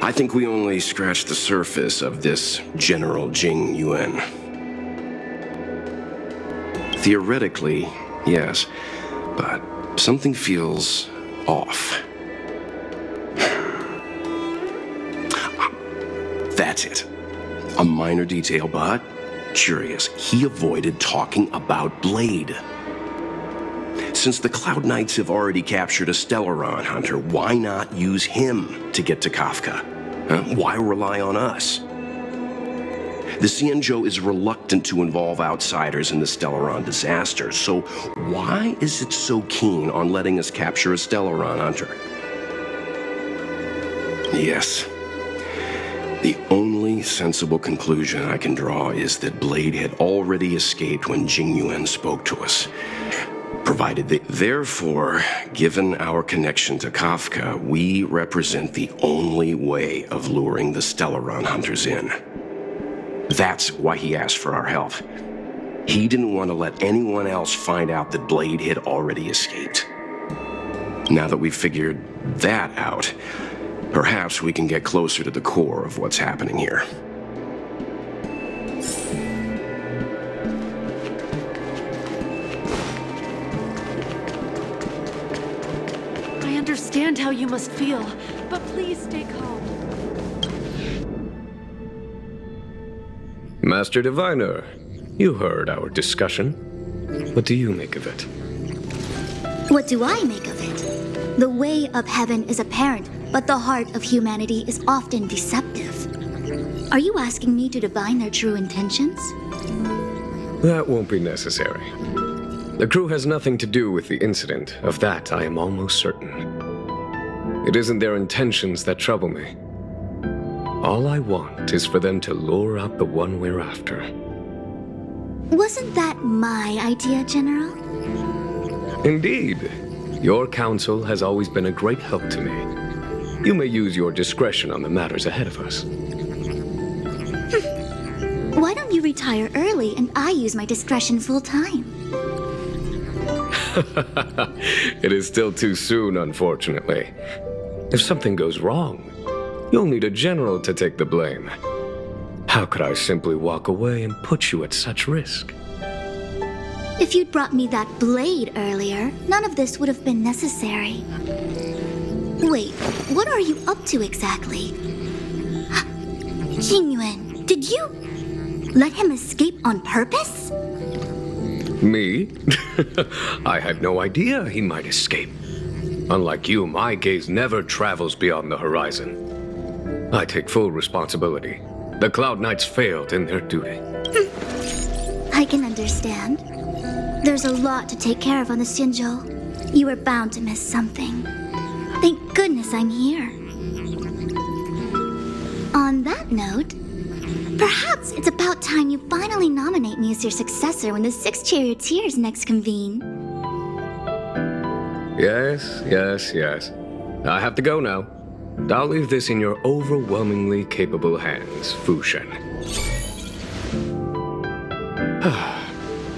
I think we only scratched the surface of this General Jing Yuan. Theoretically, yes, but something feels off. That's it. A minor detail, but curious. He avoided talking about Blade. Since the Cloud Knights have already captured a Stellaron hunter, why not use him to get to Kafka? Why rely on us? The Xianzhou is reluctant to involve outsiders in the Stellaron disaster, so why is it so keen on letting us capture a Stellaron hunter? Yes. The only sensible conclusion I can draw is that Blade had already escaped when Jing Yuan spoke to us. Therefore, given our connection to Kafka, we represent the only way of luring the Stellaron hunters in. That's why he asked for our help. He didn't want to let anyone else find out that Blade had already escaped. Now that we've figured that out, perhaps we can get closer to the core of what's happening here. I understand how you must feel, but please stay calm. Master Diviner, you heard our discussion. What do you make of it? What do I make of it? The way of heaven is apparent, but the heart of humanity is often deceptive. Are you asking me to divine their true intentions? That won't be necessary. The crew has nothing to do with the incident. Of that, I am almost certain. It isn't their intentions that trouble me. All I want is for them to lure out the one we're after. Wasn't that my idea, General? Indeed. Your counsel has always been a great help to me. You may use your discretion on the matters ahead of us. Why don't you retire early and I use my discretion full time? It is still too soon, unfortunately. If something goes wrong, you'll need a general to take the blame. How could I simply walk away and put you at such risk? If you'd brought me that blade earlier, none of this would have been necessary. Wait, what are you up to exactly? Jingyuan, did you let him escape on purpose? Me? I had no idea he might escape. Unlike you, my gaze never travels beyond the horizon. I take full responsibility. The Cloud Knights failed in their duty. I can understand. There's a lot to take care of on the Xianzhou. You were bound to miss something. Thank goodness I'm here. On that note, perhaps it's about time you finally nominate me as your successor when the 6 charioteers next convene. Yes. I have to go now. I'll leave this in your overwhelmingly capable hands, Fu Shen.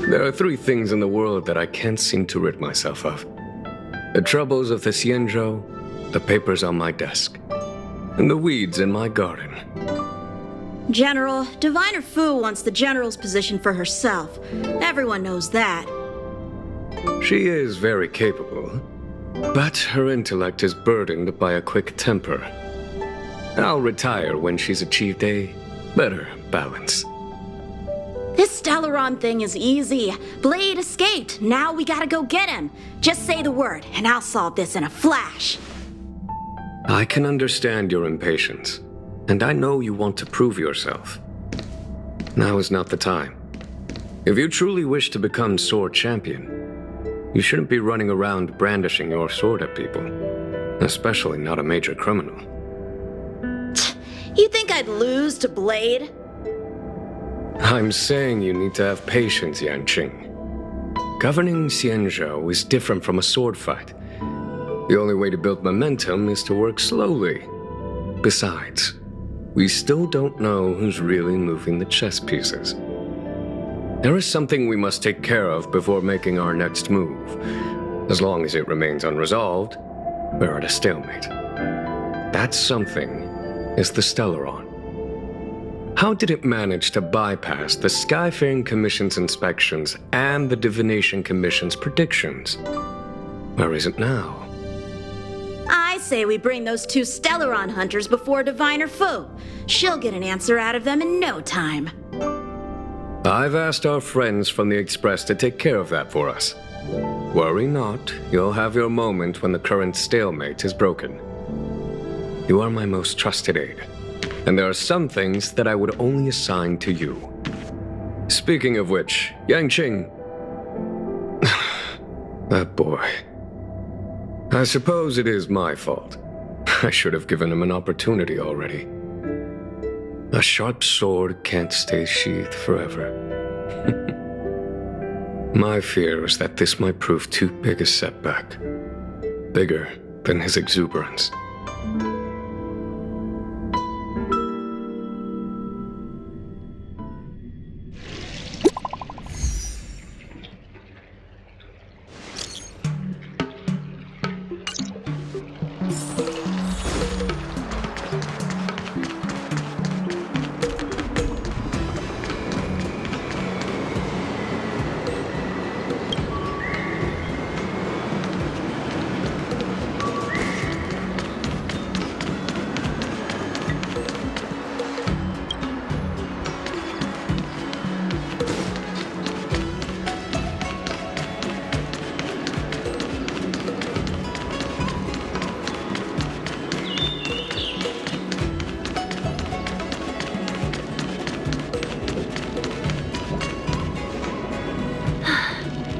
There are 3 things in the world that I can't seem to rid myself of. The troubles of the Xianzhou, the papers on my desk, and the weeds in my garden. General, Diviner Fu wants the General's position for herself. Everyone knows that. She is very capable, but her intellect is burdened by a quick temper. I'll retire when she's achieved a better balance. This Stellaron thing is easy. Blade escaped. Now we gotta go get him. Just say the word, and I'll solve this in a flash. I can understand your impatience, and I know you want to prove yourself. Now is not the time. If you truly wish to become sword champion, you shouldn't be running around brandishing your sword at people, especially not a major criminal. You think I'd lose to Blade? I'm saying you need to have patience, Yanqing. Governing Xianzhou is different from a sword fight. The only way to build momentum is to work slowly. Besides, we still don't know who's really moving the chess pieces. There is something we must take care of before making our next move. As long as it remains unresolved, we're at a stalemate. That something is the Stellaron. How did it manage to bypass the Skyfaring Commission's inspections and the Divination Commission's predictions? Where is it now? I say we bring those 2 Stellaron hunters before Diviner Fu. She'll get an answer out of them in no time. I've asked our friends from the Express to take care of that for us. Worry not, you'll have your moment when the current stalemate is broken. You are my most trusted aide, and there are some things that I would only assign to you. Speaking of which, Yanqing... that boy... I suppose it is my fault. I should have given him an opportunity already. A sharp sword can't stay sheathed forever. My fear is that this might prove too big a setback. Bigger than his exuberance.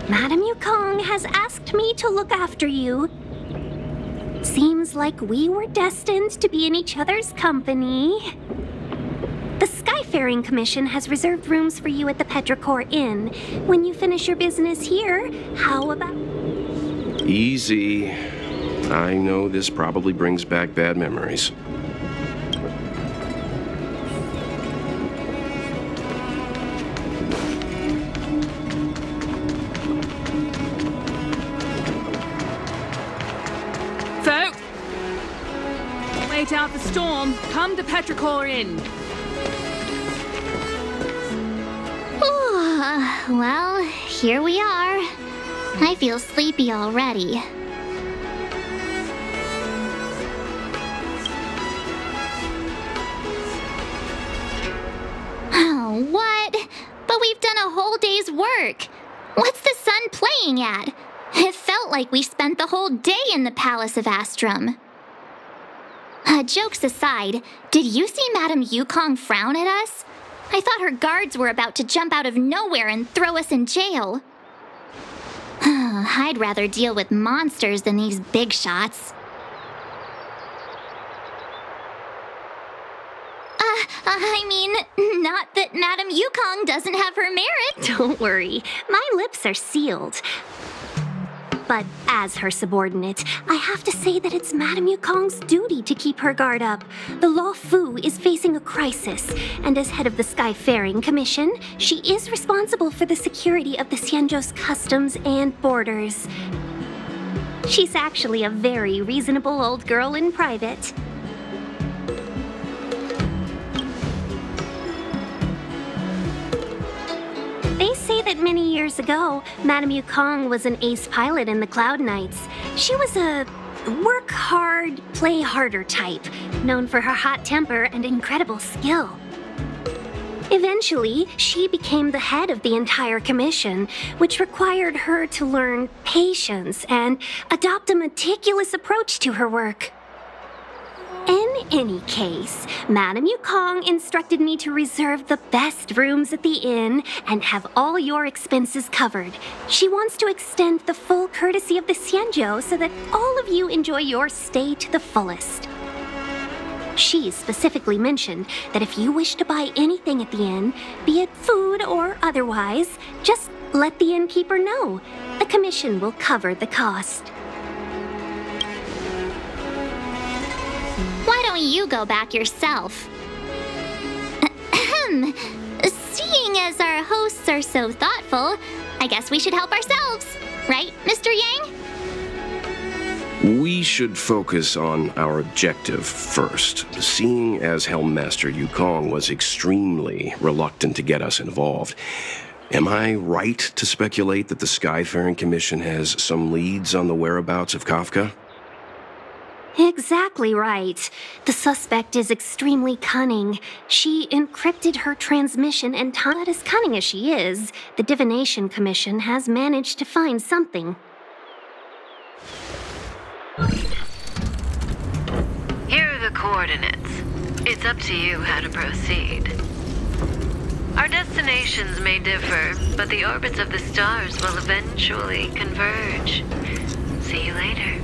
Madame Yukong has asked me to look after you. Seems like we were destined to be in each other's company. The Skyfaring Commission has reserved rooms for you at the Petrichor Inn. When you finish your business here, how about... Easy. I know this probably brings back bad memories. Wait out the storm. Come to Petrichor Inn. Well, here we are. I feel sleepy already. Oh, what? But we've done a whole day's work. What's the sun playing at? It felt like we spent the whole day in the Palace of Astrum. Jokes aside, did you see Madame Yukong frown at us? I thought her guards were about to jump out of nowhere and throw us in jail. I'd rather deal with monsters than these big shots. I mean, not that Madame Yukong doesn't have her merit. Don't worry, my lips are sealed. But as her subordinate, I have to say that it's Madame Yukong's duty to keep her guard up. The Law Fu is facing a crisis, and as head of the Skyfaring Commission, she is responsible for the security of the Xianzhou's customs and borders. She's actually a very reasonable old girl in private. They say that many years ago, Madame Yukong was an ace pilot in the Cloud Knights. She was a work hard, play harder type, known for her hot temper and incredible skill. Eventually, she became the head of the entire commission, which required her to learn patience and adopt a meticulous approach to her work. In any case, Madame Yukong instructed me to reserve the best rooms at the inn and have all your expenses covered. She wants to extend the full courtesy of the Xianzhou so that all of you enjoy your stay to the fullest. She specifically mentioned that if you wish to buy anything at the inn, be it food or otherwise, just let the innkeeper know. The commission will cover the cost. Why don't you go back yourself? Seeing as our hosts are so thoughtful, I guess we should help ourselves. Right, Mr. Yang? We should focus on our objective first. Seeing as Helmmaster Yukong was extremely reluctant to get us involved, am I right to speculate that the Skyfaring Commission has some leads on the whereabouts of Kafka? Exactly right. The suspect is extremely cunning. She encrypted her transmission and not as cunning as she is. The Divination Commission has managed to find something. Here are the coordinates. It's up to you how to proceed. Our destinations may differ, but the orbits of the stars will eventually converge. See you later.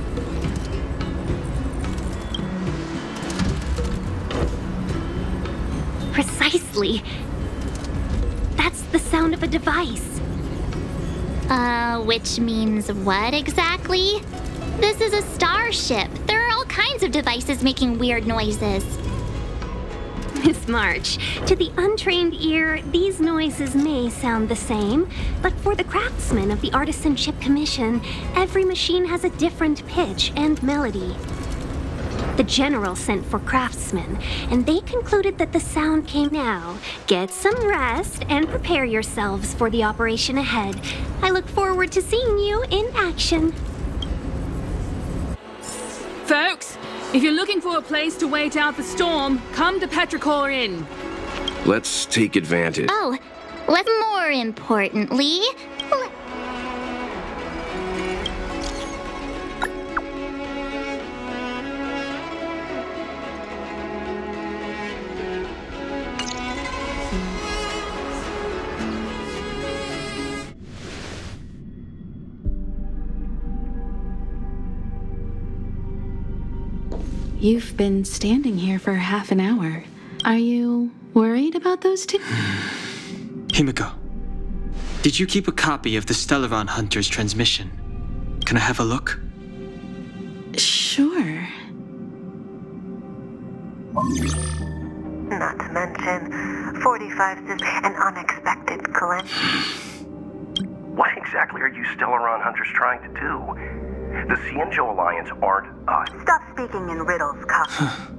Precisely. That's the sound of a device. Which means what exactly? This is a starship. There are all kinds of devices making weird noises. Miss March, to the untrained ear, these noises may sound the same, but for the craftsmen of the Artisanship Commission, every machine has a different pitch and melody. The General sent for craftsmen, and they concluded that the sound came now. Get some rest and prepare yourselves for the operation ahead. I look forward to seeing you in action. Folks, if you're looking for a place to wait out the storm, come to Petrichor Inn. Let's take advantage. Oh, more importantly, You've been standing here for half an hour. Are you worried about those two? Himiko, did you keep a copy of the Stellaron Hunter's transmission? Can I have a look? Sure. Not to mention, 45 is an unexpected glitch. What exactly are you Stellaron Hunters trying to do? The Cienjo Alliance aren't us. Stop speaking in riddles, Cuff.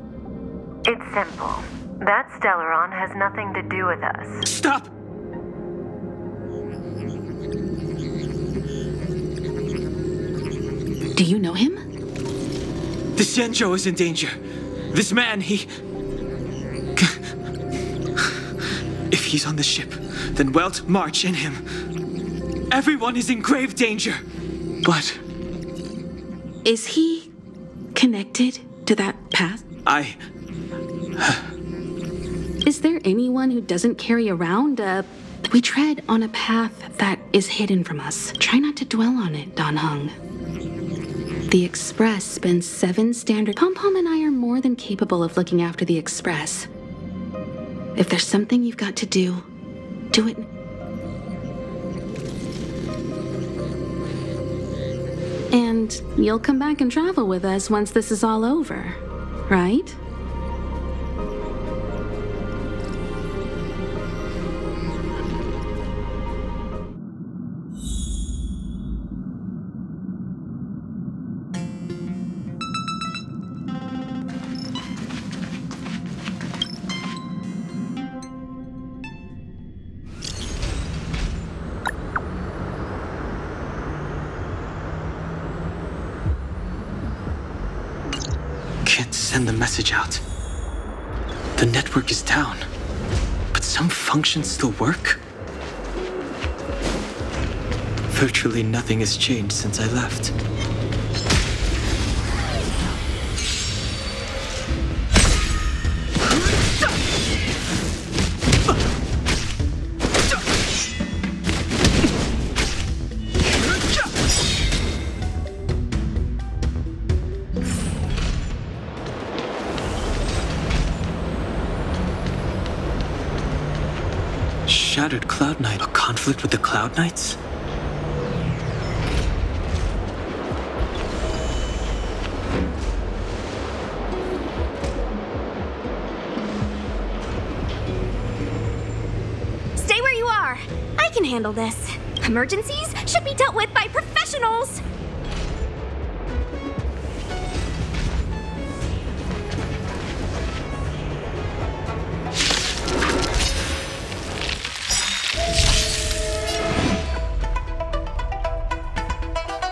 It's simple. That Stellaron has nothing to do with us. Stop! Do you know him? The Cienjo is in danger. This man, he... If he's on the ship, then Welt, March, and him. Everyone is in grave danger. But... Is he connected to that path? Is there anyone who doesn't carry around a... We tread on a path that is hidden from us. Try not to dwell on it, Don Hung. The Express spends 7 standard... Pom-Pom and I are more than capable of looking after the Express. If there's something you've got to do, do it. And you'll come back and travel with us once this is all over, right? Send the message out. The network is down, but some functions still work. Virtually nothing has changed since I left. Shattered Cloud Knight. A conflict with the Cloud Knights? Stay where you are. I can handle this. Emergencies should be dealt with by professionals.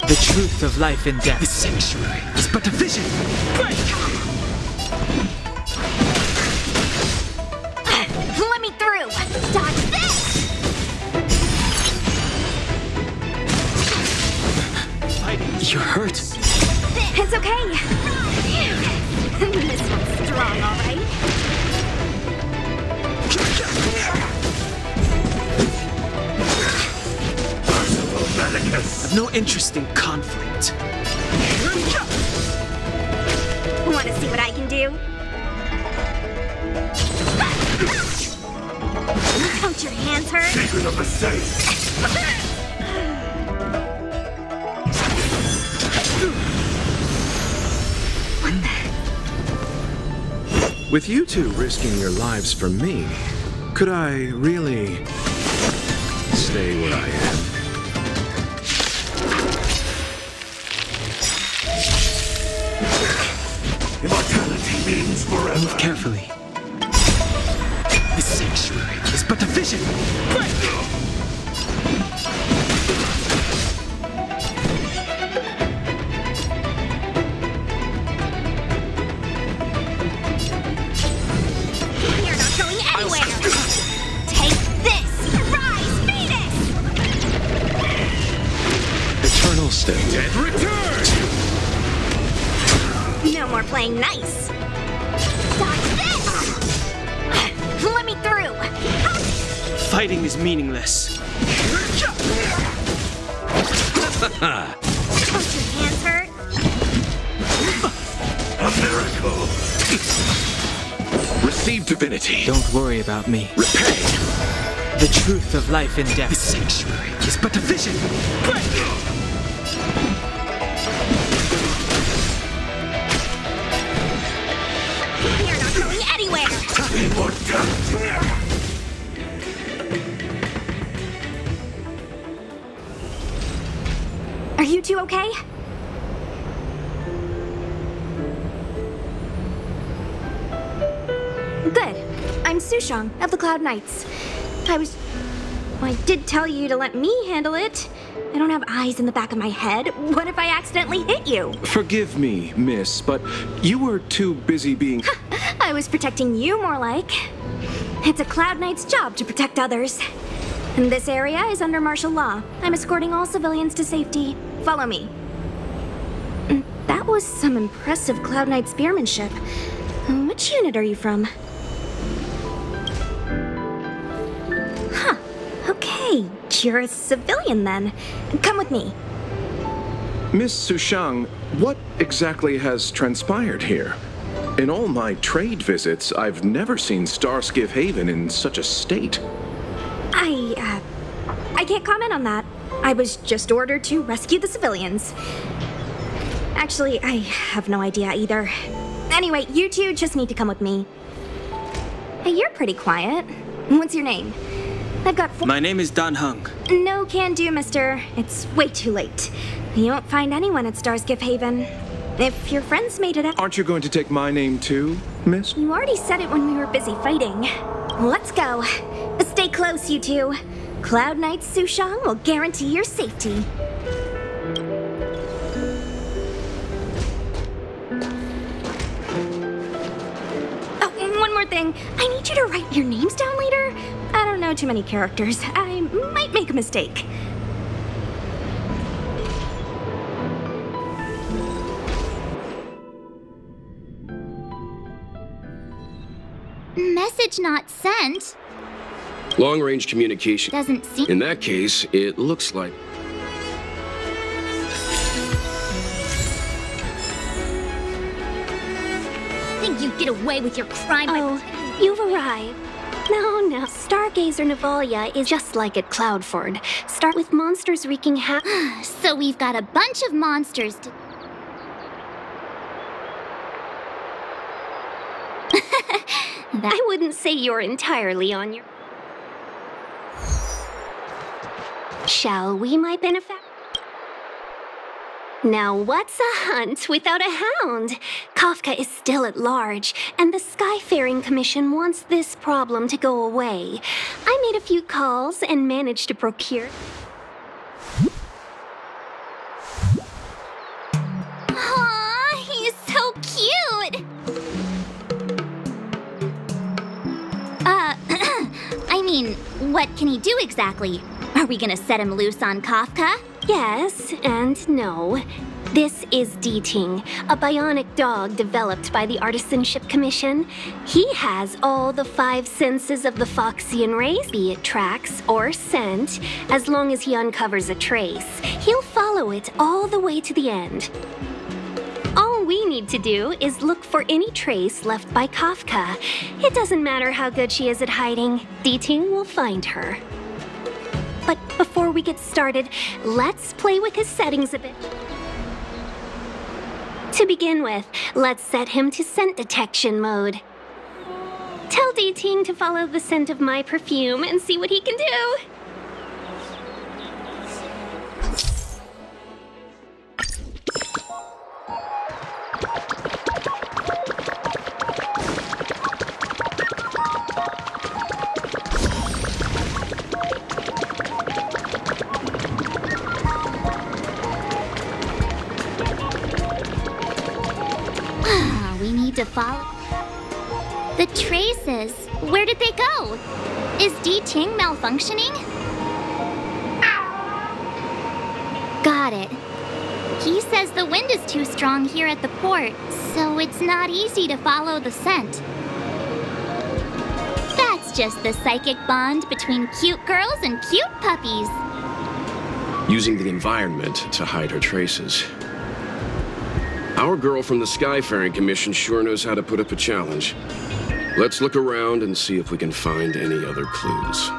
The truth of life and death. The sanctuary is but a vision. Let me through! Dodge this! You're hurt. It's okay. This one's strong, all right. I've no interest in conflict. Want to see what I can do? Don't your hands hurt? Secret of the safe. With you two risking your lives for me, could I really stay where I am? Immortality means forever. Move carefully. The sanctuary is but a vision. You're not going anywhere! Take this! Rise, Venus! Eternal stay. Dead return! No more playing nice. Dodge this! Let me through! Fighting is meaningless. Don't your hands hurt? A miracle. Receive divinity. Don't worry about me. Repay. The truth of life and death. The sanctuary is but a vision. You're not going anywhere! Immortality. Are you two okay? Good. I'm Sushang of the Cloud Knights. I did tell you to let me handle it. I don't have eyes in the back of my head. What if I accidentally hit you? Forgive me, miss, but you were too busy being... I was protecting you more like. It's a Cloud Knight's job to protect others. And this area is under martial law. I'm escorting all civilians to safety. Follow me. That was some impressive Cloud Knight spearmanship. Which unit are you from? Huh. Okay, you're a civilian then. Come with me. Miss Sushang, what exactly has transpired here? In all my trade visits, I've never seen Starskiff Haven in such a state. I can't comment on that. I was just ordered to rescue the civilians. Actually, I have no idea either. Anyway, you two just need to come with me. Hey, you're pretty quiet. What's your name? I've got My name is Dan Hung. No can do, mister. It's way too late. You won't find anyone at Starskiff Haven. If your friends made it out... Aren't you going to take my name too, miss? You already said it when we were busy fighting. Let's go. Stay close, you two. Cloud Knight Sushang will guarantee your safety. Oh, one more thing. I need you to write your names down later. I don't know too many characters. I might make a mistake. Message not sent. Long-range communication. Doesn't seem... In that case, it looks like... Think you'd get away with your crime Oh, you've arrived. No. Stargazer Navalia is just like at Cloudford. Start with monsters wreaking havoc. So we've got a bunch of monsters to... I wouldn't say you're entirely on your... Shall we, my benefactor? Now what's a hunt without a hound? Kafka is still at large, and the Skyfaring Commission wants this problem to go away. I made a few calls and managed to procure... mean, what can he do exactly? Are we gonna set him loose on Kafka? Yes and no. This is D-Ting, a bionic dog developed by the Artisanship Commission. He has all the 5 senses of the Foxian race, be it tracks or scent. As long as he uncovers a trace, he'll follow it all the way to the end. All we need to do is look for any trace left by Kafka. It doesn't matter how good she is at hiding, D-Ting will find her. But before we get started, let's play with his settings a bit. To begin with, let's set him to scent detection mode. Tell D-Ting to follow the scent of my perfume and see what he can do. To follow the traces. Where did they go? Is D-Ting malfunctioning? Got it. He says the wind is too strong here at the port, so it's not easy to follow the scent. That's just the psychic bond between cute girls and cute puppies. Using the environment to hide her traces. Our girl from the Skyfaring Commission sure knows how to put up a challenge. Let's look around and see if we can find any other clues.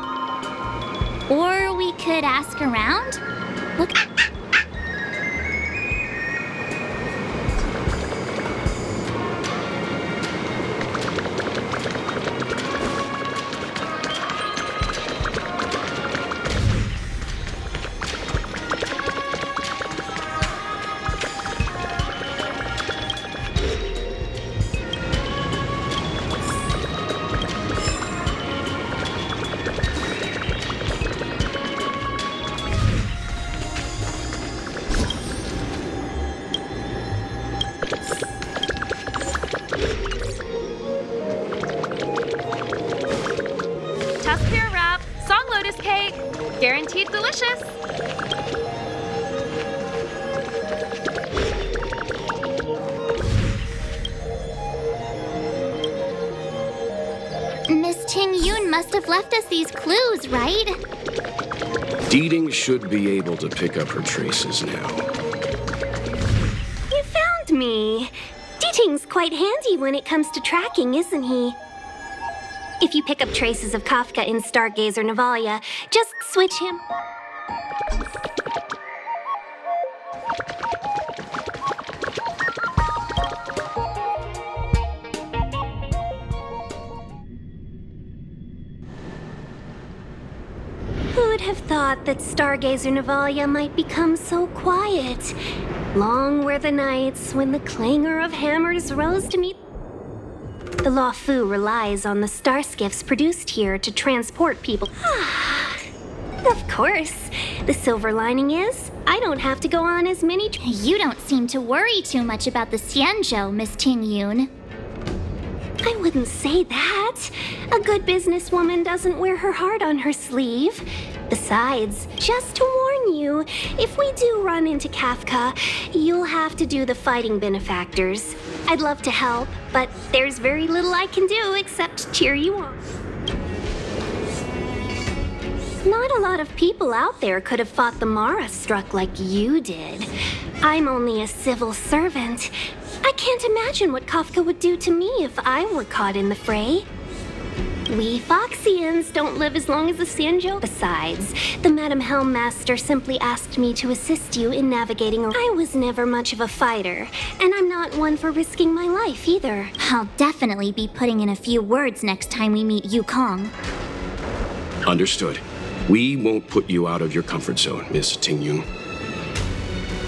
Or we could ask around? Look. Guaranteed delicious. Miss Ting Yun must have left us these clues, right? D-Ting should be able to pick up her traces now. You found me. D-Ting's quite handy when it comes to tracking, isn't he? If you pick up traces of Kafka in Stargazer Navalia, just switch him. Who would have thought that Stargazer Navalia might become so quiet? Long were the nights when the clangor of hammers rose to meet. The Law Fu relies on the star skiffs produced here to transport people. Of course. The silver lining is, I don't have to go on as many. You don't seem to worry too much about the Xianzhou, Miss Ting Yun. I wouldn't say that. A good businesswoman doesn't wear her heart on her sleeve. Besides, just to warn you, if we do run into Kafka, you'll have to do the fighting benefactors. I'd love to help, but there's very little I can do except cheer you on. Not a lot of people out there could have fought the Mara struck like you did. I'm only a civil servant. I can't imagine what Kafka would do to me if I were caught in the fray. We Foxians don't live as long as the Xianzhou. Besides, the Madam Helmmaster simply asked me to assist you in navigating. I was never much of a fighter, and I'm not one for risking my life either. I'll definitely be putting in a few words next time we meet Yukong. Understood. We won't put you out of your comfort zone, Miss Ting Yun.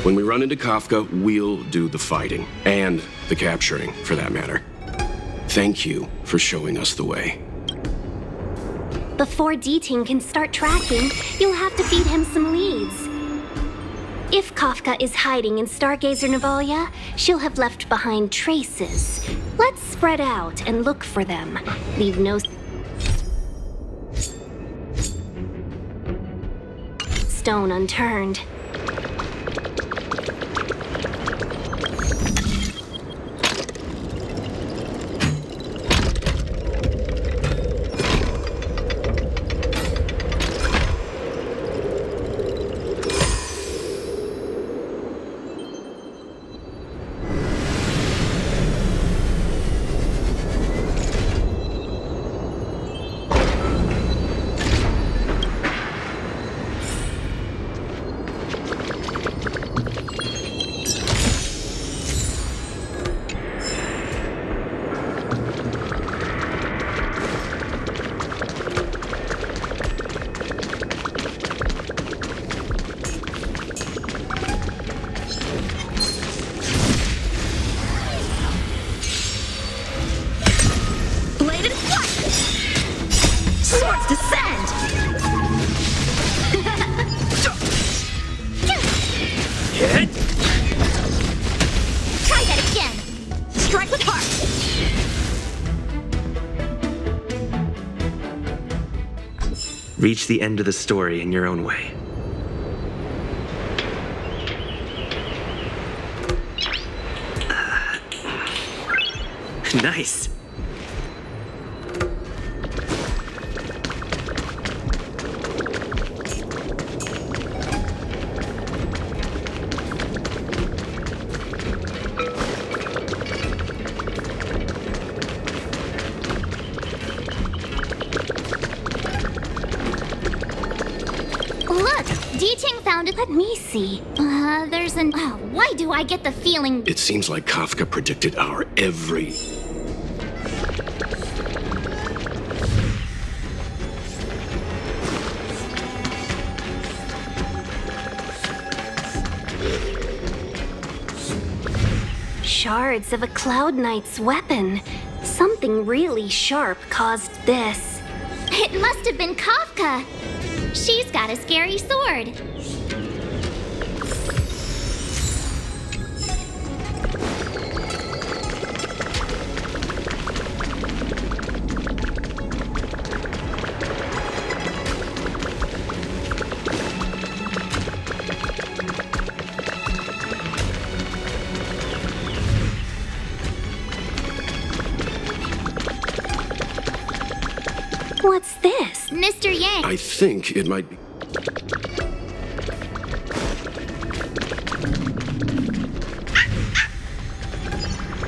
When we run into Kafka, we'll do the fighting, and the capturing, for that matter. Thank you for showing us the way. Before D-Ting can start tracking, you'll have to feed him some leads. If Kafka is hiding in Stargazer Navalia, she'll have left behind traces. Let's spread out and look for them. Leave no... stone unturned. Reach the end of the story in your own way. Nice. Let me see. There's an... why do I get the feeling... It seems like Kafka predicted our every... Shards of a Cloud Knight's weapon. Something really sharp caused this. It must have been Kafka. She's got a scary sword. What's this? Mr. Yang. I think it might be...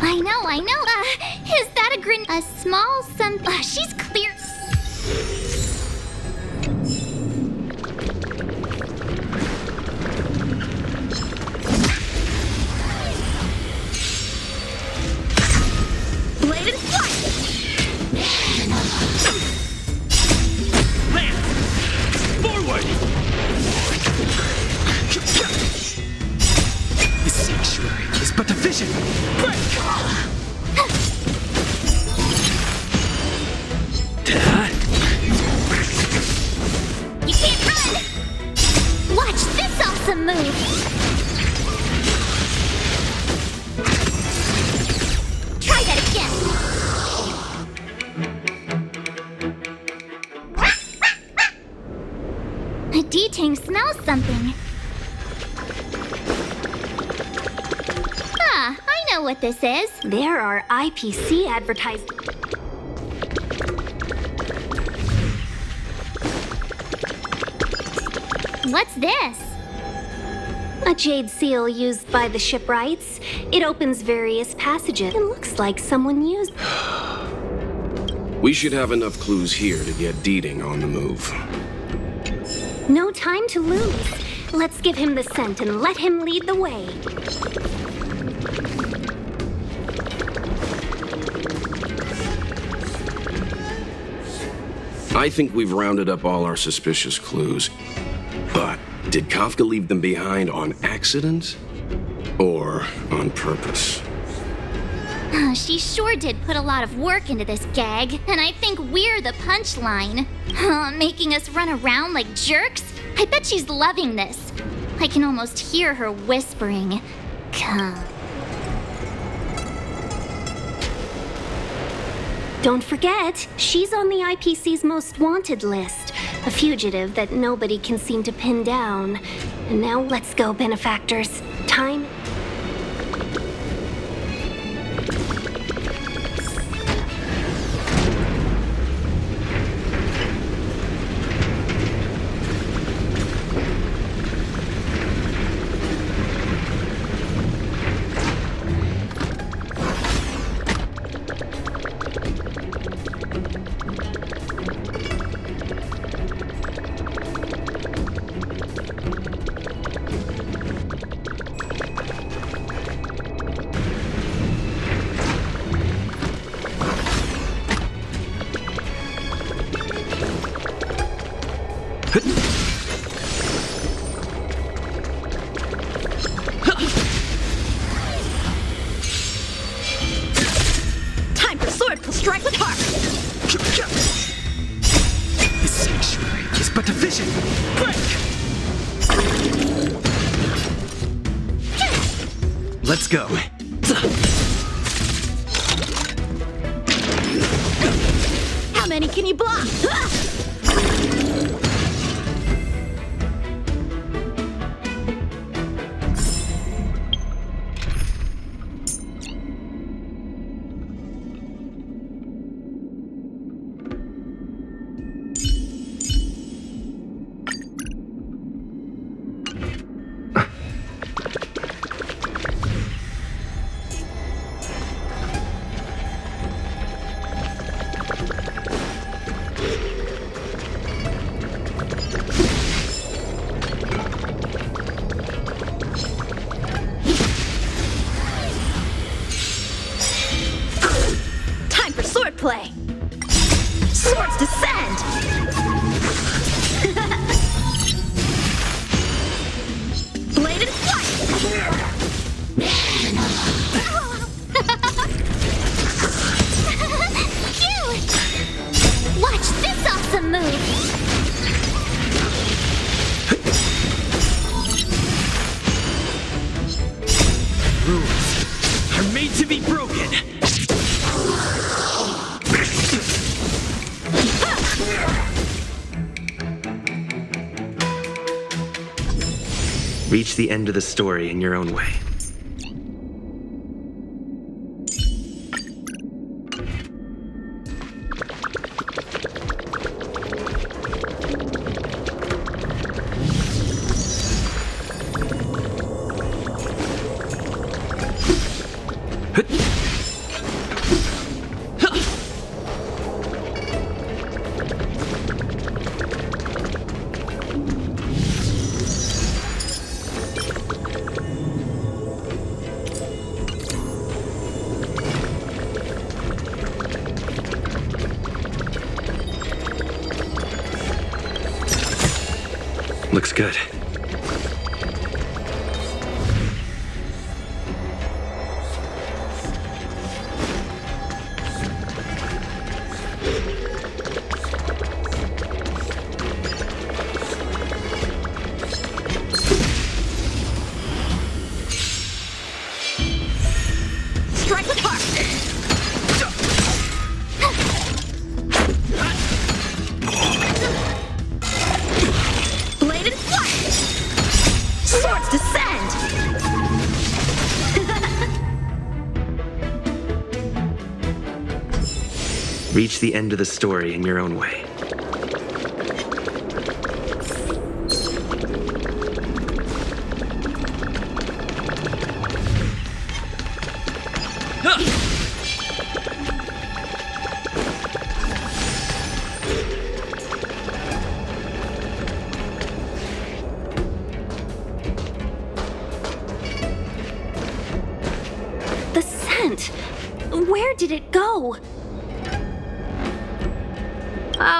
I know. Is that a small she's clear... Bladed flight! Forward! The sanctuary is but a vision. Break! You can't run! Watch this awesome move! Try that again! D-Tang smells something. I know what this is. There are IPC advertised. What's this? A jade seal used by the shipwrights. It opens various passages. It looks like someone used... We should have enough clues here to get Deeding on the move. No time to lose. Let's give him the scent and let him lead the way. I think we've rounded up all our suspicious clues. But did Kafka leave them behind on accident? Or on purpose? She sure did put a lot of work into this gag, and I think we're the punchline. Making us run around like jerks? I bet she's loving this. I can almost hear her whispering. Come. Don't forget, she's on the IPC's most wanted list. a fugitive that nobody can seem to pin down. And now let's go, benefactors. Time. Time for sword to strike with heart. The sanctuary is but a vision. Break! Let's go. How many can you block? Play. Swords descend! Bladed flight! Cute! Watch this awesome move! Rules are made to be broken. Reach the end of the story in your own way. Looks good. Strike with heart! Swords descend! Reach the end of the story in your own way. The scent. Where did it go?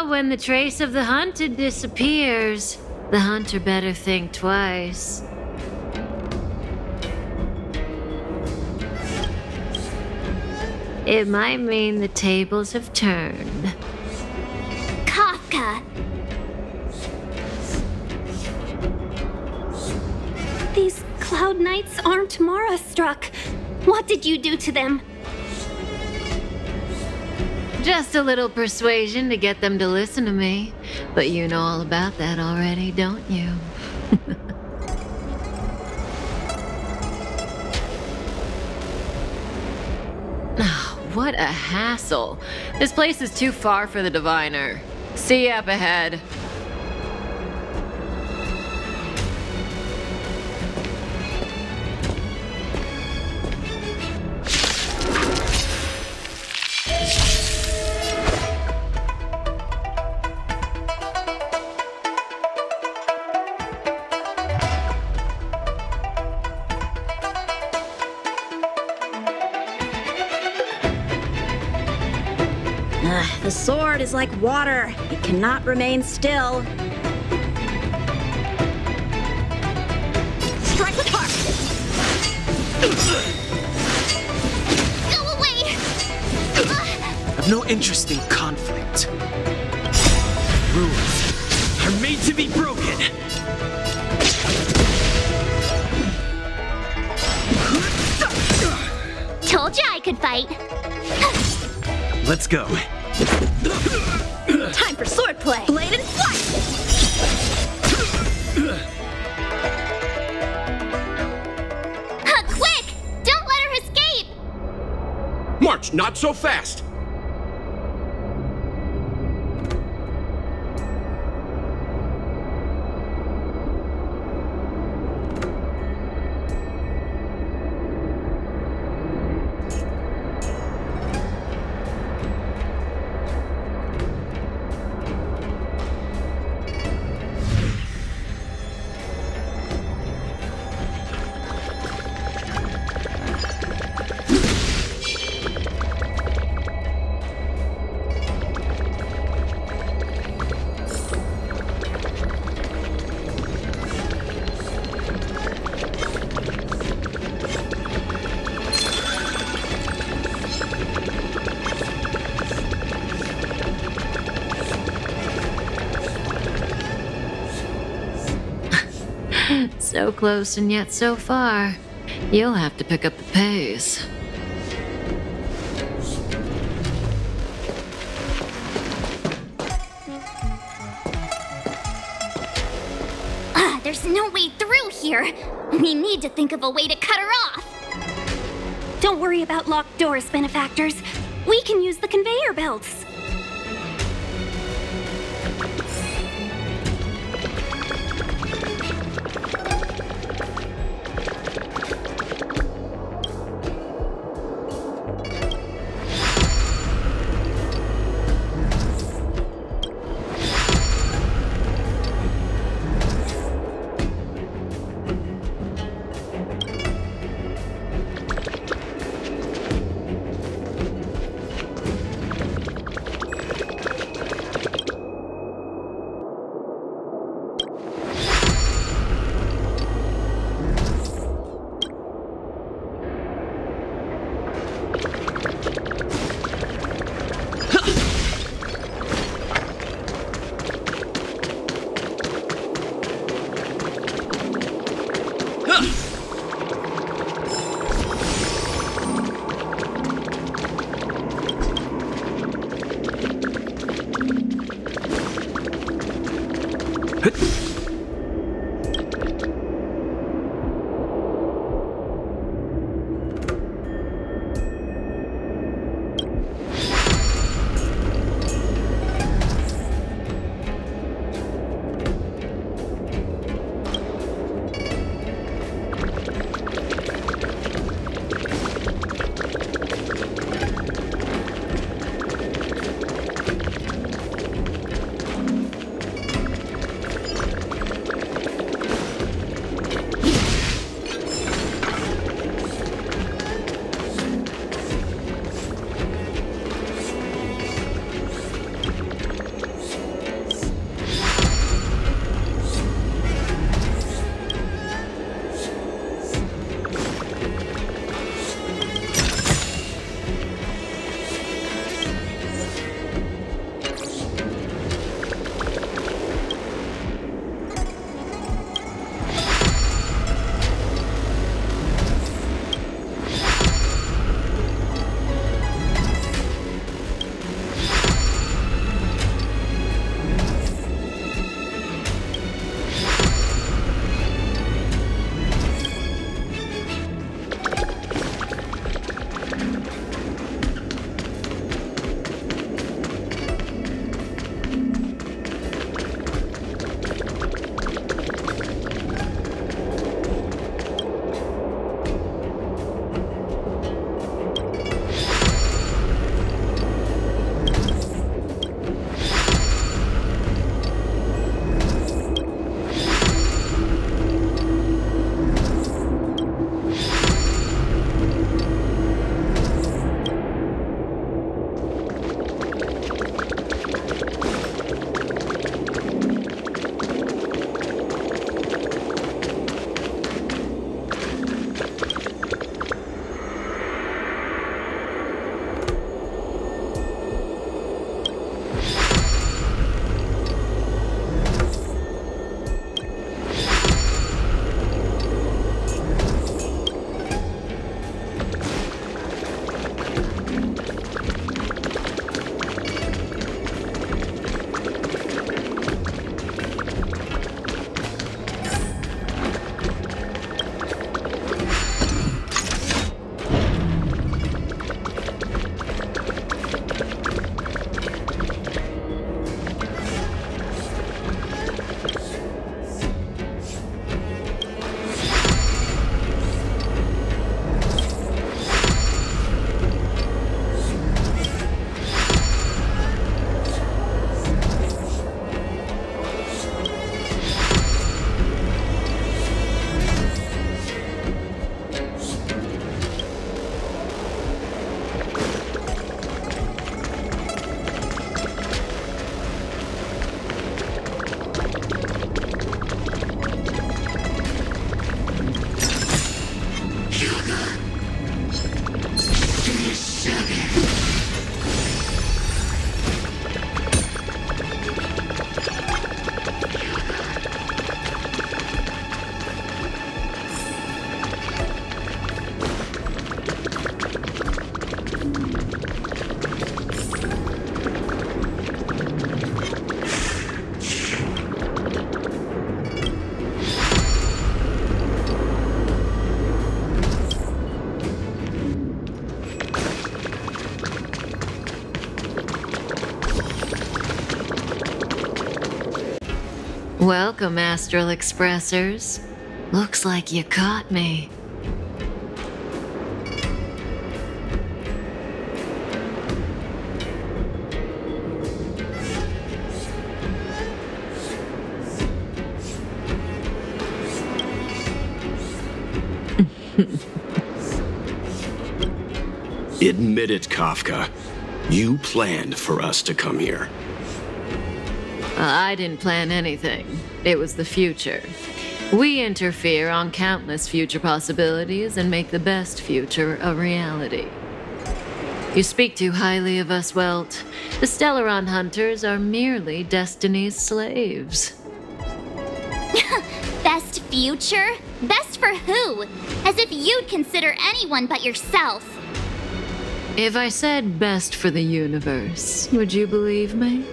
When the trace of the hunted disappears, the hunter better think twice. It might mean the tables have turned. Kafka! These Cloud Knights aren't Mara struck. What did you do to them? Just a little persuasion to get them to listen to me. But you know all about that already, don't you? What a hassle. This place is too far for the diviner. See you up ahead. The sword is like water. It cannot remain still. Strike with heart! Go away! I've no interest in conflict. Rules are made to be broken. Told you I could fight. Let's go. Time for swordplay. Blade and flight! Quick! Don't let her escape! March, not so fast! So close and yet so far. You'll have to pick up the pace. There's no way through here. We need to think of a way to cut her off. Don't worry about locked doors, benefactors. We can use the conveyor belts. Welcome, Astral Expressers. Looks like you caught me. Admit it, Kafka. You planned for us to come here. I didn't plan anything. It was the future. We interfere on countless future possibilities and make the best future a reality. You speak too highly of us, Welt. The Stellaron Hunters are merely Destiny's slaves. Best future? Best for who? As if you'd consider anyone but yourself. If I said best for the universe, would you believe me?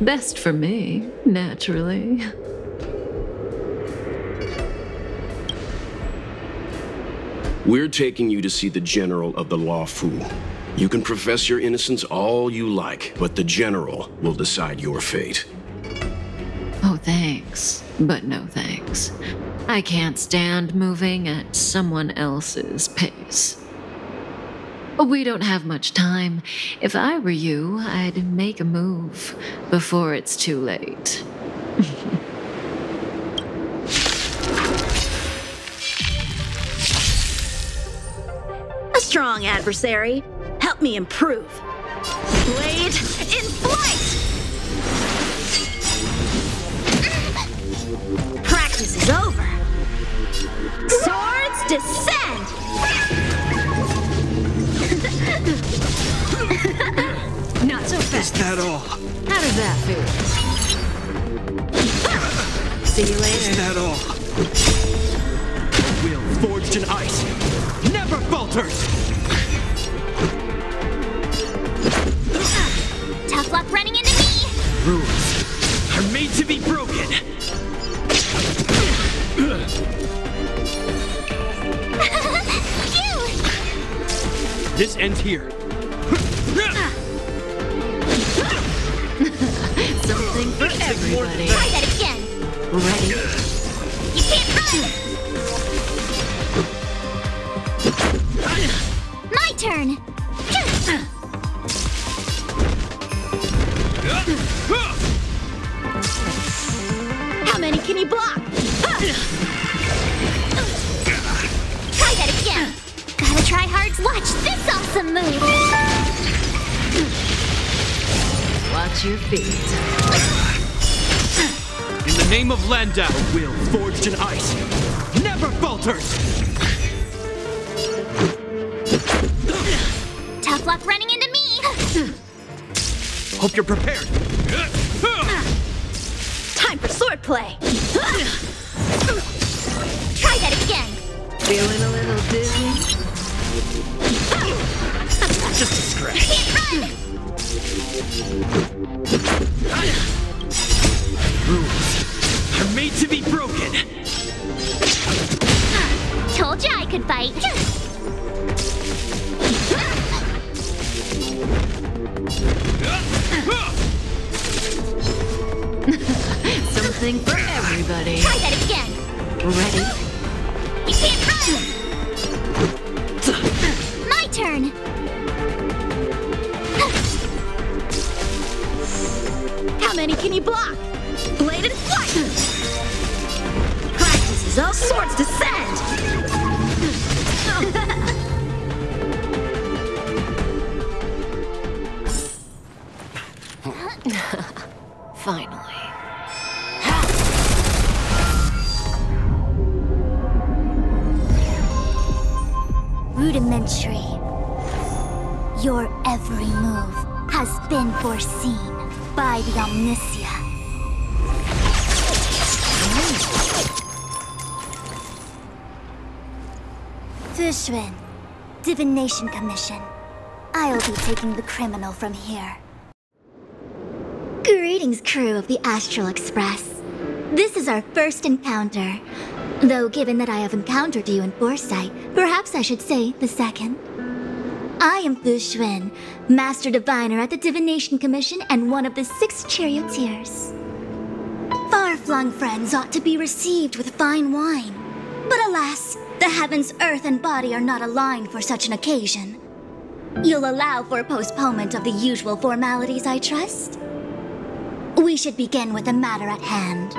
Best for me, naturally. We're taking you to see the General of the Law Fu. You can profess your innocence all you like, but the General will decide your fate. Oh, thanks, but no thanks. I can't stand moving at someone else's pace. We don't have much time. If I were you, I'd make a move before it's too late. A strong adversary. Help me improve. Blade in flight! Practice is over. Swords descend! Not so fast. Is that all? How does that feel? See you later. Is that all? Will forged in ice never falters! Tough luck running into me! Rules are made to be broken! Phew! This ends here. Something for everybody. Try that again! Ready? You can't run! My turn! How many can you block? Try that again! Gotta try hard to watch this awesome move! Watch your feet. In the name of Landau, will forged in ice never falters! Tough luck running into me! Hope you're prepared. Time for swordplay! Try that again! Feeling a little dizzy? Just a scratch. Can't run! Rules are made to be broken. Told you I could fight! Something for everybody. Try that again! Ready? You can't run! My turn! How many can you block? Blade in flight! Practice is up, swords descend! Finally. Rudimentary. Your every move has been foreseen by the Omniscia. Fushun, Divination Commission. I'll be taking the criminal from here. Greetings, crew of the Astral Express. This is our first encounter. Though given that I have encountered you in foresight, perhaps I should say the second. I am Fushun, Master Diviner at the Divination Commission and one of the 6 charioteers. far-flung friends ought to be received with fine wine. But alas, the heavens, earth, and body are not aligned for such an occasion. You'll allow for a postponement of the usual formalities, I trust? We should begin with the matter at hand.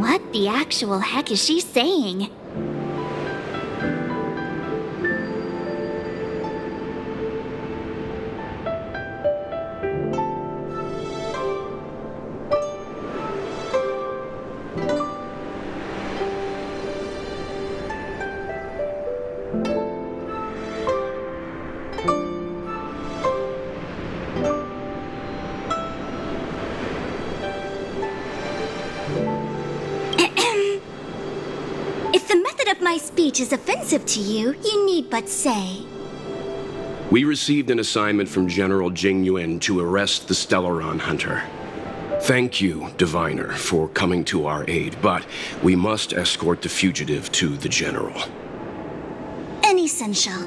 What the actual heck is she saying? My speech is offensive to you, you need but say. We received an assignment from General Jing Yuan to arrest the Stellaron Hunter. Thank you, Diviner, for coming to our aid, but we must escort the fugitive to the General. Essential.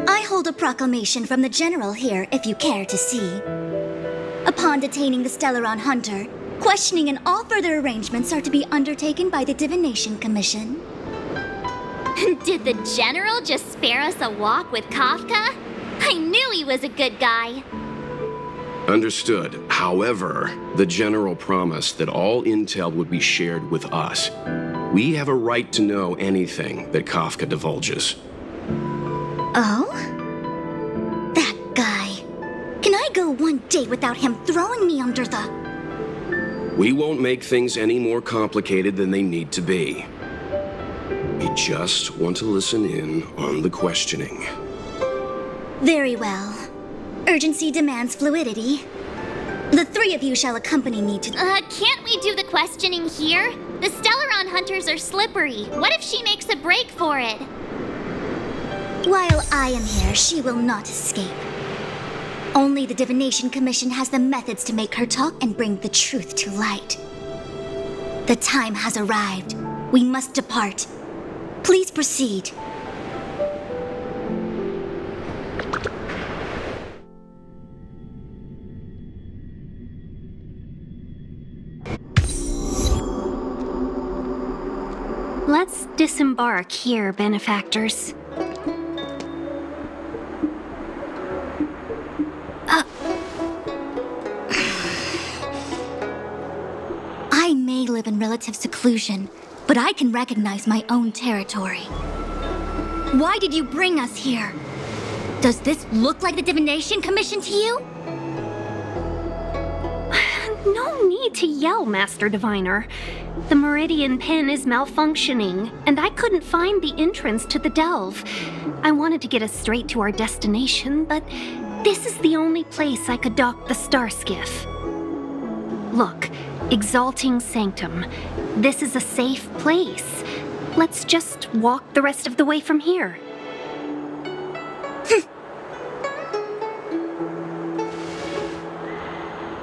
I hold a proclamation from the General here, if you care to see. Upon detaining the Stellaron Hunter, questioning and all further arrangements are to be undertaken by the Divination Commission. Did the General just spare us a walk with Kafka? I knew he was a good guy. Understood. However, the General promised that all intel would be shared with us. We have a right to know anything that Kafka divulges. Oh? That guy. Can I go one day without him throwing me under the... We won't make things any more complicated than they need to be. We just want to listen in on the questioning. Very well. Urgency demands fluidity. The three of you shall accompany me to... Can't we do the questioning here? The Stellaron Hunters are slippery. What if she makes a break for it? While I am here, she will not escape. Only the Divination Commission has the methods to make her talk and bring the truth to light. The time has arrived. We must depart. Please proceed. Let's disembark here, benefactors. I may live in relative seclusion, but I can recognize my own territory. Why did you bring us here? Does this look like the Divination Commission to you? No need to yell, Master Diviner. The Meridian Pin is malfunctioning, and I couldn't find the entrance to the delve. I wanted to get us straight to our destination, but this is the only place I could dock the star skiff. Look, Exalting Sanctum. This is a safe place. Let's just walk the rest of the way from here.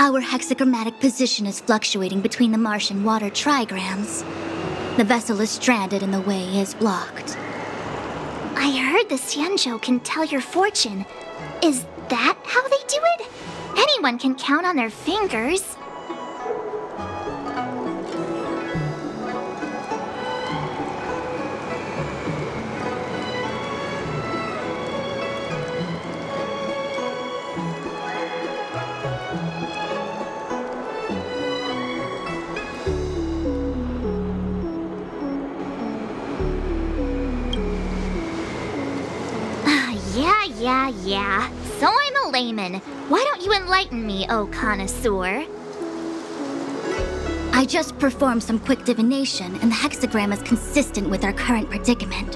Our hexagrammatic position is fluctuating between the Martian water trigrams. The vessel is stranded and the way is blocked. I heard the Xianzhou can tell your fortune. Is that how they do it? Anyone can count on their fingers. Yeah. So I'm a layman. Why don't you enlighten me, oh connoisseur? I just performed some quick divination, and the hexagram is consistent with our current predicament.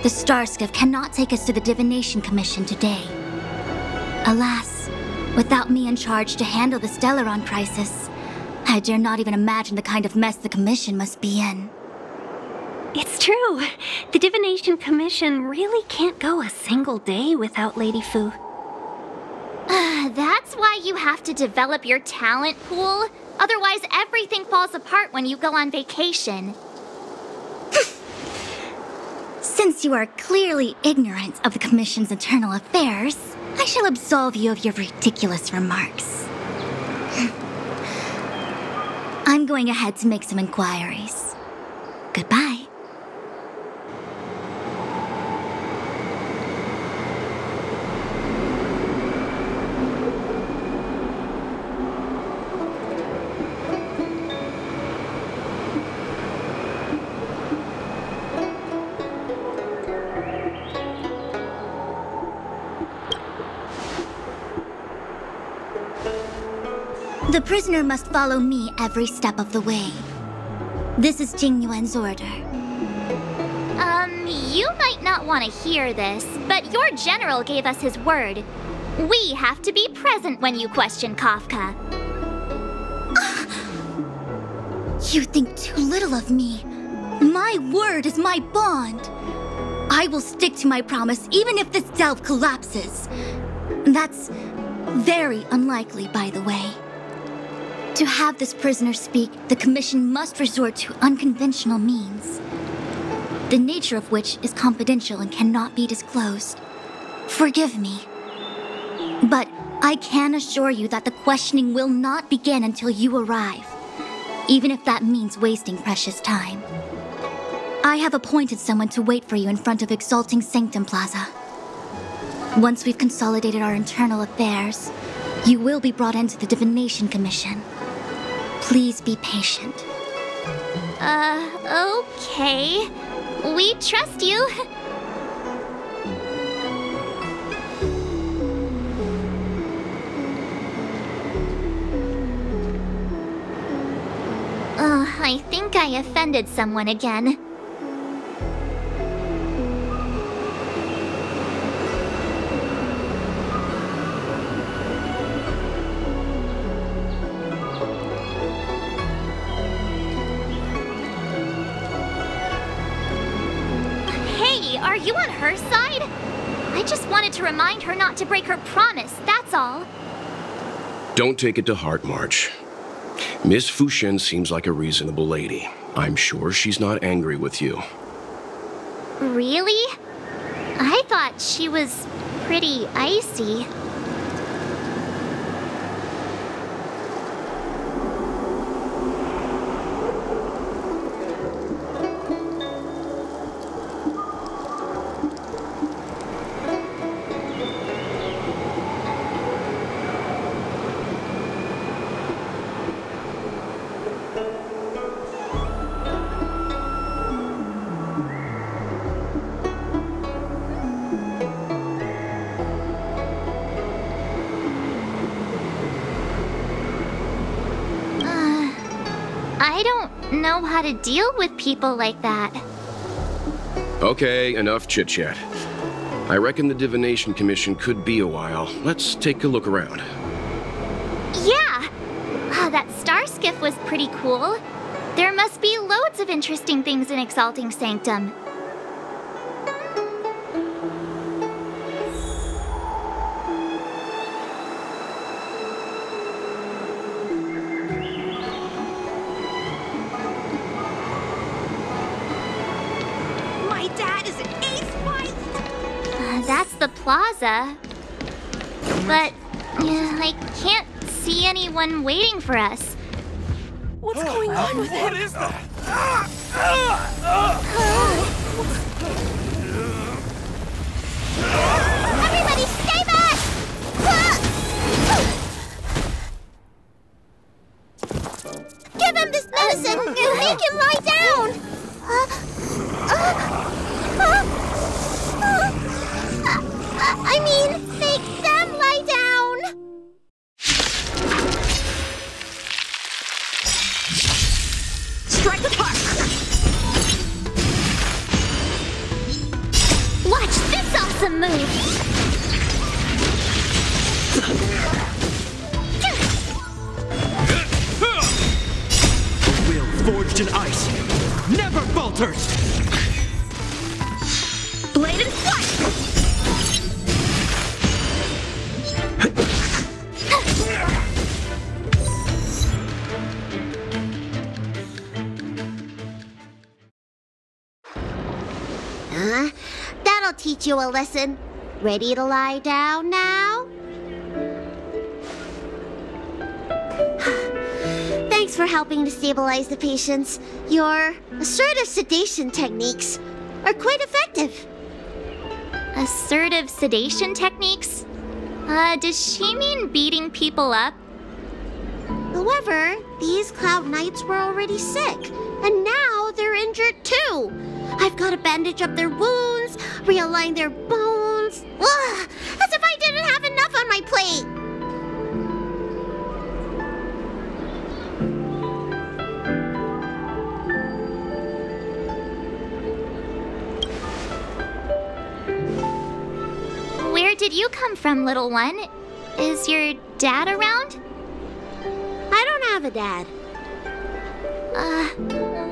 The Starskiff cannot take us to the Divination Commission today. Alas, without me in charge to handle the Stellaron crisis, I dare not even imagine the kind of mess the Commission must be in. It's true. The Divination Commission really can't go a single day without Lady Fu. That's why you have to develop your talent pool. Otherwise, everything falls apart when you go on vacation. Since you are clearly ignorant of the Commission's internal affairs, I shall absolve you of your ridiculous remarks. I'm going ahead to make some inquiries. Goodbye. The prisoner must follow me every step of the way. This is Jing Yuan's order. You might not want to hear this, but your general gave us his word. We have to be present when you question Kafka. You think too little of me. My word is my bond. I will stick to my promise even if this delve collapses. That's very unlikely, by the way. To have this prisoner speak, the Commission must resort to unconventional means, the nature of which is confidential and cannot be disclosed. Forgive me. But I can assure you that the questioning will not begin until you arrive, even if that means wasting precious time. I have appointed someone to wait for you in front of Exalting Sanctum Plaza. Once we've consolidated our internal affairs, you will be brought into the Divination Commission. Please be patient. Okay. We trust you. I think I offended someone again. Are you on her side? I just wanted to remind her not to break her promise, that's all. Don't take it to heart, March. Miss Fushen seems like a reasonable lady. I'm sure she's not angry with you. Really? I thought she was pretty icy. I don't know how to deal with people like that. Okay, enough chit-chat. I reckon the Divination Commission could be a while. Let's take a look around. Yeah! That star skiff was pretty cool. There must be loads of interesting things in Exalting Sanctum. That's the plaza. But I can't see anyone waiting for us. What's going on with him? What is that? Everybody stay back! Give him this medicine and make him lie down! I mean, make them lie down! Strike the park! Watch this awesome move! A will forged in ice never falters! Blade and flight! That'll teach you a lesson. Ready to lie down now? Thanks for helping to stabilize the patients. Your assertive sedation techniques are quite effective. Assertive sedation techniques? Does she mean beating people up? However, these Cloud Knights were already sick, and now they're injured too. I've got to bandage up their wounds, realign their bones. Ugh, as if I didn't have enough on my plate. Where did you come from, little one? Is your dad around? I don't have a dad.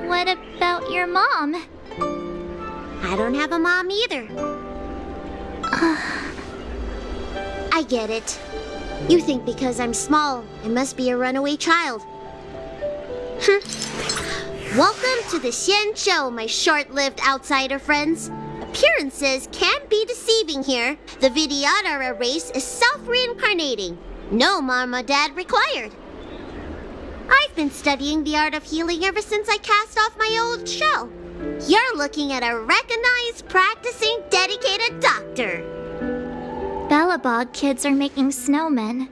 What about your mom? I don't have a mom either. I get it. You think because I'm small, I must be a runaway child. Welcome to the Xian Show, my short-lived outsider friends. Appearances can be deceiving here. The Vidyadhara race is self-reincarnating. No mom or dad required. I've been studying the art of healing ever since I cast off my old shell. You're looking at a recognized, practicing, dedicated doctor. Bellabog kids are making snowmen,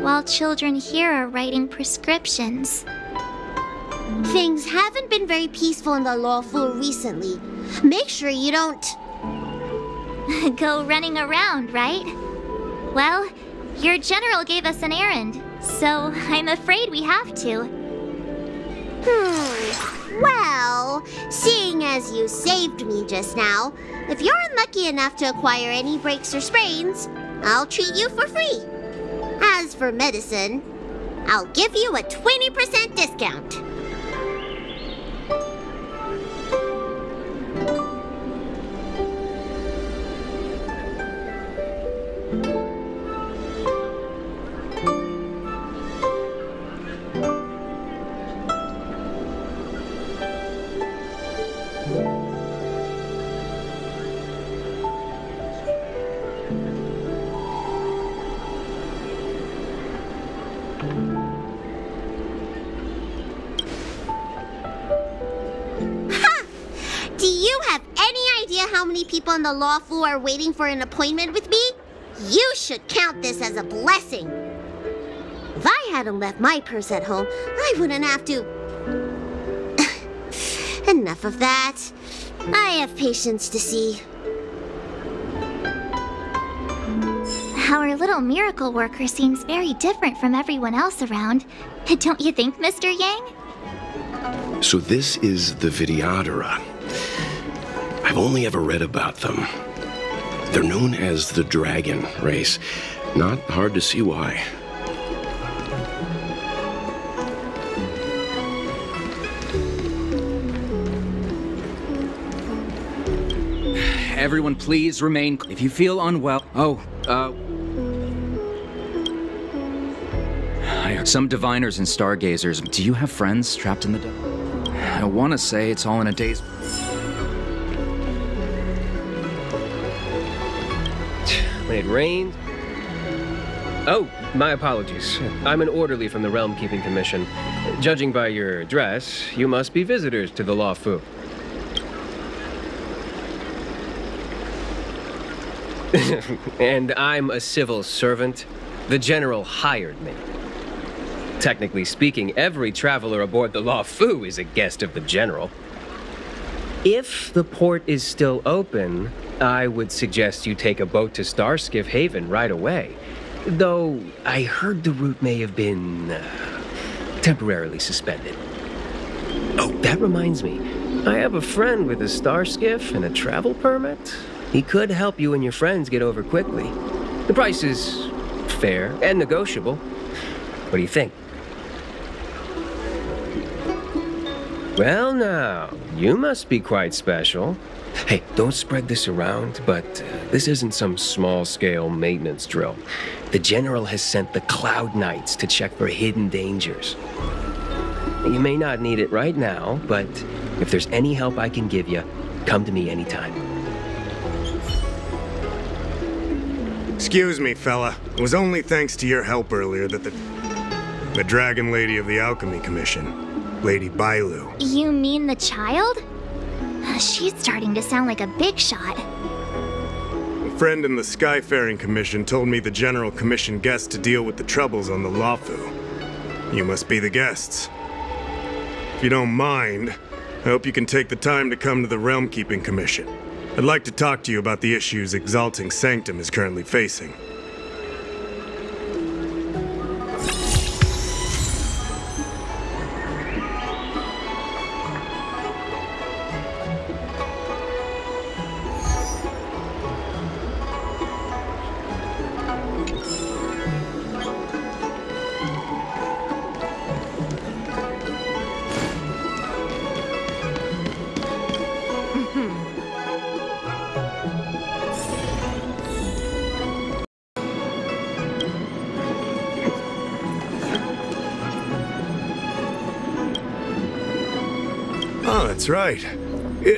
while children here are writing prescriptions. Things haven't been very peaceful in the Luofu recently. Make sure you don't... go running around, right? Well, your general gave us an errand, so I'm afraid we have to. Well, seeing as you saved me just now, if you're unlucky enough to acquire any breaks or sprains, I'll treat you for free. As for medicine, I'll give you a 20% discount. How many people in the Luofu are waiting for an appointment with me? You should count this as a blessing. If I hadn't left my purse at home, I wouldn't have to... Enough of that. I have patients to see. Our little miracle worker seems very different from everyone else around. Don't you think, Mr. Yang? So this is the Vidyadhara. I've only ever read about them. They're known as the Dragon race. Not hard to see why. Everyone, please remain. If you feel unwell. I heard some diviners and stargazers. Do you have friends trapped in the desert? I want to say it's all in a daze. When it rained... Oh, my apologies. I'm an orderly from the Realm Keeping Commission. Judging by your dress, you must be visitors to the Luofu. And I'm a civil servant. The General hired me. Technically speaking, every traveler aboard the Luofu is a guest of the General. If the port is still open, I would suggest you take a boat to Starskiff Haven right away. Though I heard the route may have been temporarily suspended. Oh, that reminds me. I have a friend with a Starskiff and a travel permit. He could help you and your friends get over quickly. The price is fair and negotiable. What do you think? Well now, you must be quite special. Hey, don't spread this around, but this isn't some small-scale maintenance drill. The General has sent the Cloud Knights to check for hidden dangers. You may not need it right now, but if there's any help I can give you, come to me anytime. Excuse me, fella. It was only thanks to your help earlier that the... The Dragon Lady of the Alchemy Commission, Lady Bailu. You mean the child? She's starting to sound like a big shot. A friend in the Skyfaring Commission told me the General commissioned guests to deal with the troubles on the Luofu. You must be the guests. If you don't mind, I hope you can take the time to come to the Realm Keeping Commission. I'd like to talk to you about the issues Exalting Sanctum is currently facing. Oh, that's right.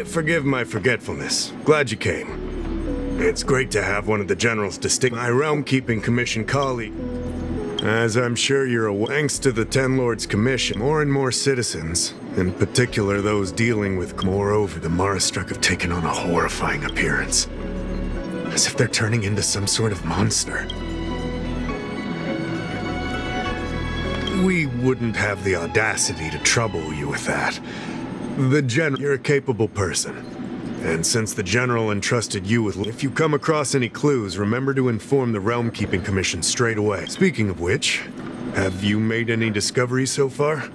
Forgive my forgetfulness. Glad you came. It's great to have one of the General's my Realm Keeping Commission colleague. As I'm sure you're aware, thanks to the Ten Lords Commission, more and more citizens, in particular those dealing with moreover, the Marastruck have taken on a horrifying appearance. As if they're turning into some sort of monster. We wouldn't have the audacity to trouble you with that. The General, you're a capable person. And since the General entrusted you with, if you come across any clues, remember to inform the Realm Keeping Commission straight away. Speaking of which, have you made any discoveries so far?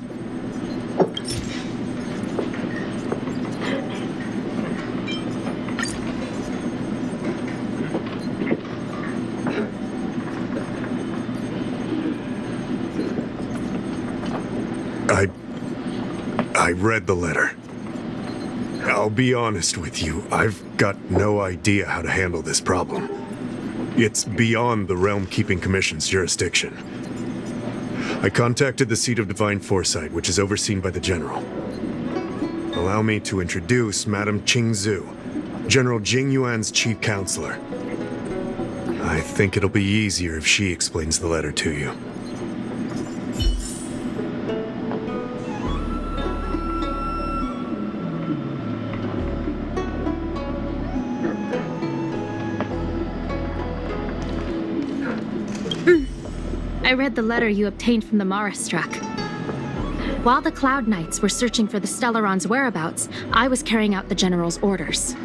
I read the letter. I'll be honest with you, I've got no idea how to handle this problem. It's beyond the Realm Keeping Commission's jurisdiction. I contacted the seat of Divine Foresight, which is overseen by the General. Allow me to introduce Madame Qingzhu, General Jing Yuan's chief counselor. I think it'll be easier if she explains the letter to you. I read the letter you obtained from the Marastruck. While the Cloud Knights were searching for the Stellaron's whereabouts, I was carrying out the General's orders,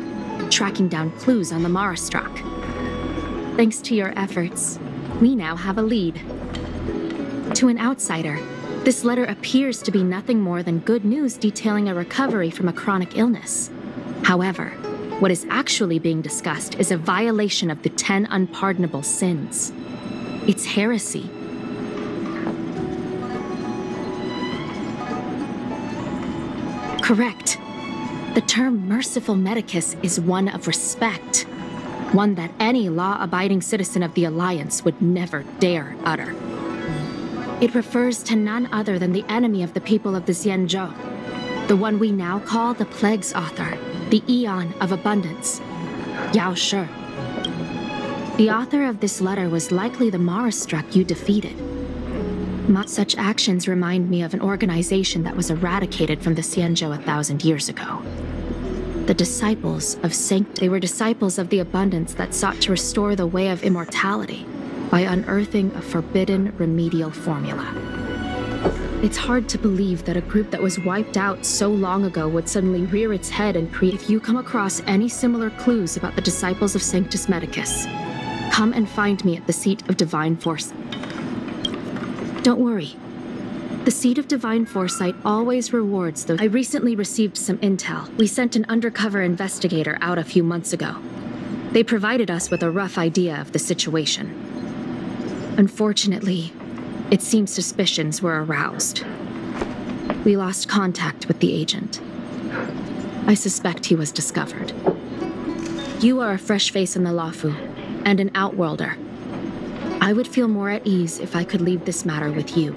tracking down clues on the Marastruck. Thanks to your efforts, we now have a lead. To an outsider, this letter appears to be nothing more than good news detailing a recovery from a chronic illness. However, what is actually being discussed is a violation of the 10 unpardonable sins. It's heresy. Correct. The term merciful medicus is one of respect. One that any law-abiding citizen of the Alliance would never dare utter. It refers to none other than the enemy of the people of the Xianzhou, the one we now call the Plague's author, the Eon of Abundance, Yao Shi. The author of this letter was likely the Marastruck you defeated. Such actions remind me of an organization that was eradicated from the Xianzhou 1,000 years ago. The Disciples of They were disciples of the Abundance that sought to restore the way of immortality by unearthing a forbidden remedial formula. It's hard to believe that a group that was wiped out so long ago would suddenly rear its head and create. If you come across any similar clues about the Disciples of Sanctus Medicus, come and find me at the seat of Divine Force. Don't worry. The seat of Divine Foresight always rewards those. I recently received some intel. We sent an undercover investigator out a few months ago. They provided us with a rough idea of the situation. Unfortunately, it seems suspicions were aroused. We lost contact with the agent. I suspect he was discovered. You are a fresh face in the Luofu, and an outworlder. I would feel more at ease if I could leave this matter with you.